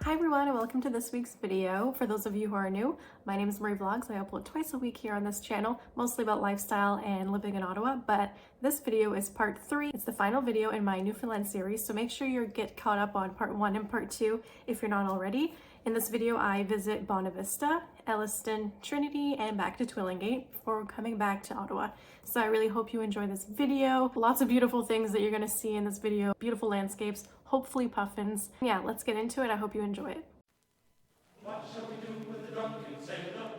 Hi everyone and welcome to this week's video. For those of you who are new, my name is Marie Vlogs. I upload twice a week here on this channel, mostly about lifestyle and living in Ottawa, but this video is part 3. It's the final video in my Newfoundland series, so make sure you get caught up on part 1 and part 2 if you're not already. In this video, I visit Bonavista, Eliston, Trinity, and back to Twillingate before coming back to Ottawa. So I really hope you enjoy this video. Lots of beautiful things that you're going to see in this video. Beautiful landscapes, hopefully puffins. Yeah, let's get into it. I hope you enjoy it. What shall we do with the drunken sailor?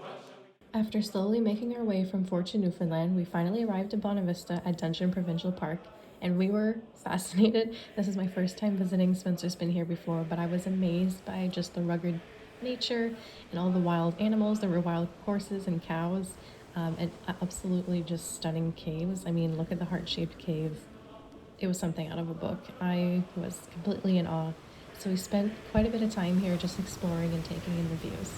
After slowly making our way from Fort to Newfoundland, we finally arrived at Bonavista at Dungeon Provincial Park, and we were fascinated. This is my first time visiting. Spencer's been here before, but I was amazed by just the rugged nature and all the wild animals. There were wild horses and cows, and absolutely just stunning caves. I mean, look at the heart-shaped cave. It was something out of a book. I was completely in awe. So we spent quite a bit of time here just exploring and taking in the views.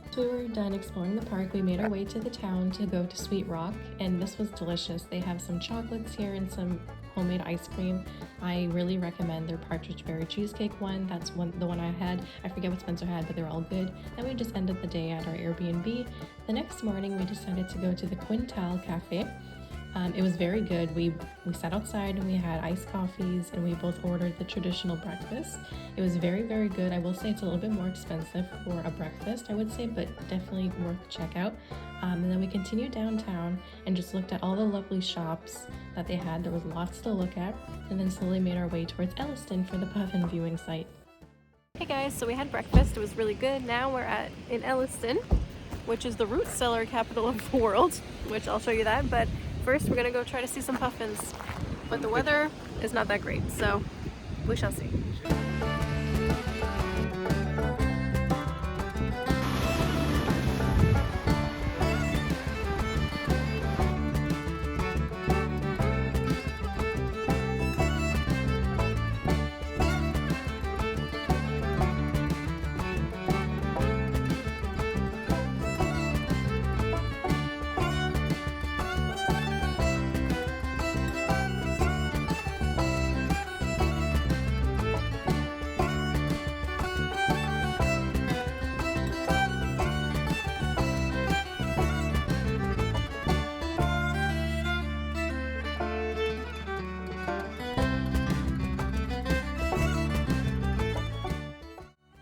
After we were done exploring the park, we made our way to the town to go to Sweet Rock, and this was delicious. They have some chocolates here and some homemade ice cream. I really recommend their partridge berry cheesecake one. That's the one I had. I forget what Spencer had, but they're all good. Then we just ended the day at our Airbnb. The next morning, we decided to go to the Quintal Cafe. It was very good. We sat outside and we had iced coffees, and we both ordered the traditional breakfast. It was very, very good. I will say it's a little bit more expensive for a breakfast, I would say, but definitely worth check out. And then we continued downtown and just looked at all the lovely shops that they had. There was lots to look at, and then slowly made our way towards Eliston for the puffin viewing site. Hey guys, so we had breakfast. It was really good. Now we're in Eliston, which is the root cellar capital of the world, which I'll show you that. But first, we're gonna go try to see some puffins. But the weather is not that great, so we shall see.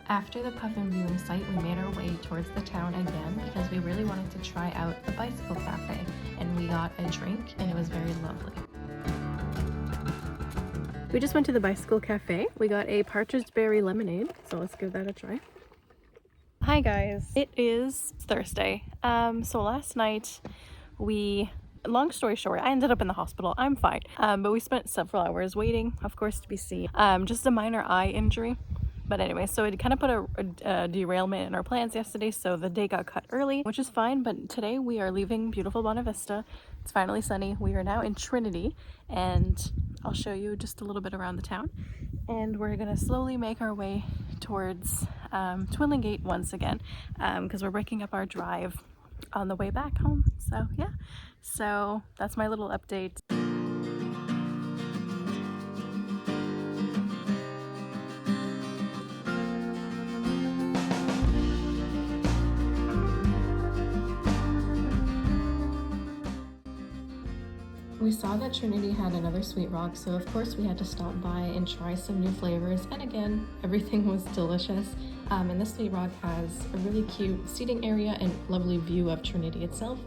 After the puffin viewing site, we made our way towards the town again because we really wanted to try out the bicycle cafe, and we got a drink and it was very lovely. We just went to the bicycle cafe. We got a partridge berry lemonade, so let's give that a try. Hi guys, it is Thursday. So last night long story short, I ended up in the hospital. I'm fine, but we spent several hours waiting, of course, to be seen. Just a minor eye injury. But anyway, so it kind of put a derailment in our plans yesterday, so the day got cut early, which is fine. But today we are leaving beautiful Bonavista. It's finally sunny. We are now in Trinity, and I'll show you just a little bit around the town. And we're gonna slowly make our way towards Twillingate once again, because we're breaking up our drive on the way back home. So yeah, so that's my little update. We saw that Trinity had another Sweet Rock, so of course we had to stop by and try some new flavors, and again, everything was delicious. And this Sweet Rock has a really cute seating area and lovely view of Trinity itself.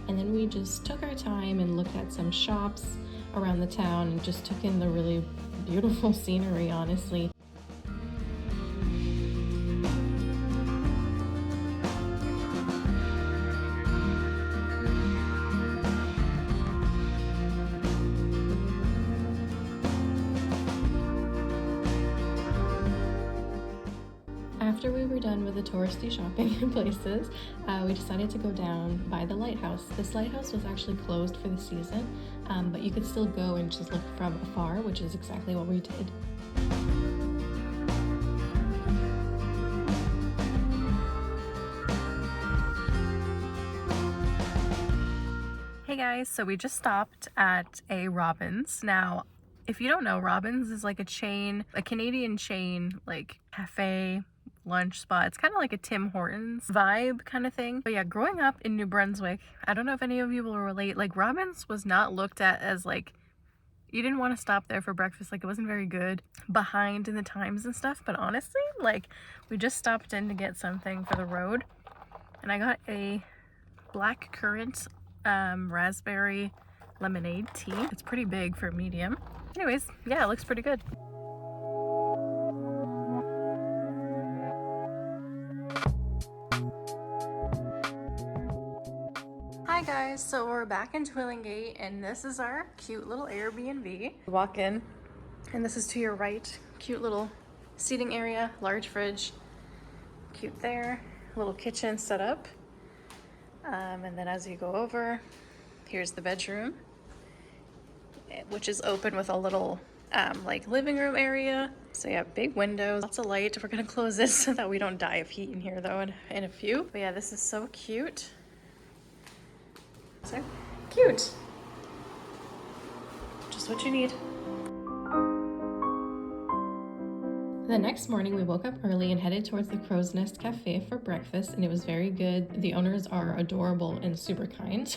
And then we just took our time and looked at some shops around the town and just took in the really beautiful scenery, honestly. After we were done with the touristy shopping places, we decided to go down by the Lighthouse. This lighthouse was actually closed for the season, but you could still go and just look from afar, which is exactly what we did. Hey guys, so we just stopped at a Robin's. Now, if you don't know, Robin's is like a chain, a Canadian chain, like cafe, lunch spot. It's kind of like a Tim Hortons vibe kind of thing. But yeah, growing up in New Brunswick, I don't know if any of you will relate, like Robin's was not looked at as like, you didn't want to stop there for breakfast, like it wasn't very good, behind in the times and stuff. But honestly, like we just stopped in to get something for the road, and I got a black currant raspberry lemonade tea. It's pretty big for medium. Anyways, yeah, it looks pretty good. Hi guys, so we're back in Twillingate and this is our cute little Airbnb. Walk in and this is to your right. Cute little seating area, large fridge, cute there, little kitchen set up. And then as you go over, here's the bedroom, which is open with a little like living room area. So yeah, big windows, lots of light. We're gonna close this so that we don't die of heat in here though in a few. But yeah, this is so cute. So cute. Just what you need. The next morning we woke up early and headed towards the Crow's Nest Cafe for breakfast, and it was very good. The owners are adorable and super kind.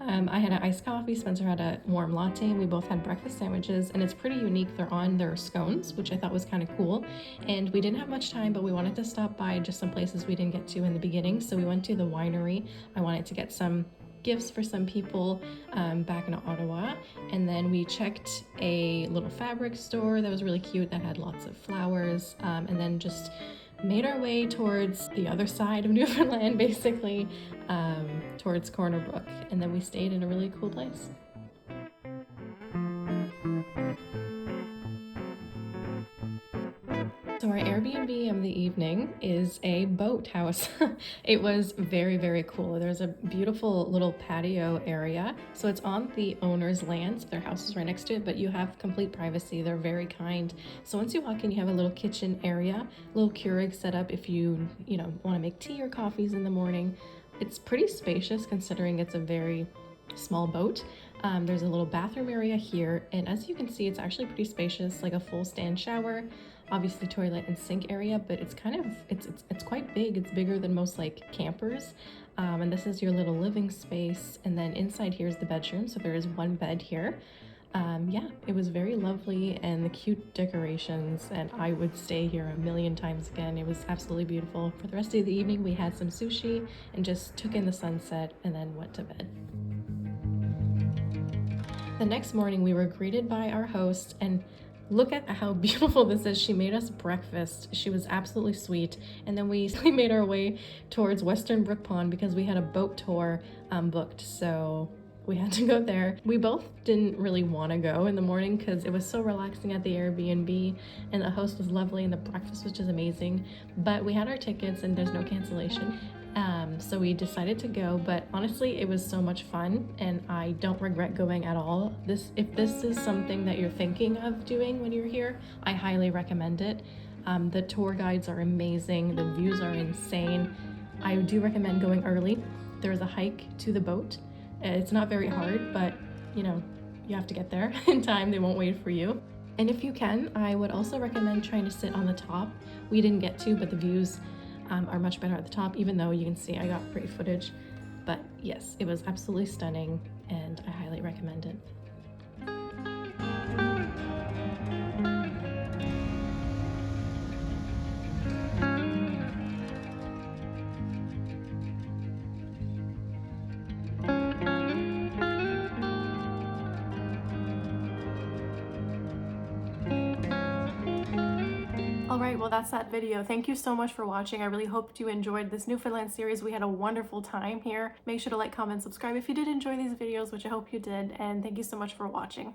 I had an iced coffee, Spencer had a warm latte, and we both had breakfast sandwiches, and it's pretty unique. They're on their scones, which I thought was kind of cool. And we didn't have much time, but we wanted to stop by just some places we didn't get to in the beginning. So we went to the winery. I wanted to get some gifts for some people back in Ottawa, and then we checked a little fabric store that was really cute that had lots of flowers, and then just made our way towards the other side of Newfoundland, basically towards Corner Brook, and then we stayed in a really cool place. So our Airbnb of the evening is a boathouse. It was very, very cool. There's a beautiful little patio area. So it's on the owner's land. So their house is right next to it, but you have complete privacy. They're very kind. So once you walk in, you have a little kitchen area, little Keurig set up if you want to make tea or coffees in the morning. It's pretty spacious considering it's a very small boat. There's a little bathroom area here, and as you can see, it's actually pretty spacious, like a full stand shower, obviously toilet and sink area, but it's kind of it's quite big. It's bigger than most like campers. And this is your little living space, and then inside here is the bedroom, so there is one bed here. Yeah, it was very lovely, and the cute decorations, and I would stay here a million times again. It was absolutely beautiful. For the rest of the evening we had some sushi and just took in the sunset and then went to bed. The next morning we were greeted by our host, and look at how beautiful this is. She made us breakfast. She was absolutely sweet. And then we made our way towards Western Brook Pond because we had a boat tour booked, so we had to go there. We both didn't really want to go in the morning because it was so relaxing at the Airbnb, and the host was lovely and the breakfast was just amazing, but we had our tickets and there's no cancellation. So we decided to go, but honestly it was so much fun and I don't regret going at all. If this is something that you're thinking of doing when you're here, I highly recommend it. The tour guides are amazing, the views are insane. I do recommend going early. There's a hike to the boat. It's not very hard, but you have to get there in time. They won't wait for you. And if you can, I would also recommend trying to sit on the top. We didn't get to, but the views are much better at the top, even though you can see I got great footage. But yes, it was absolutely stunning and I highly recommend it. Alright, well that's that video. Thank you so much for watching. I really hoped you enjoyed this Newfoundland series. We had a wonderful time here. Make sure to like, comment, subscribe if you did enjoy these videos, which I hope you did, and thank you so much for watching.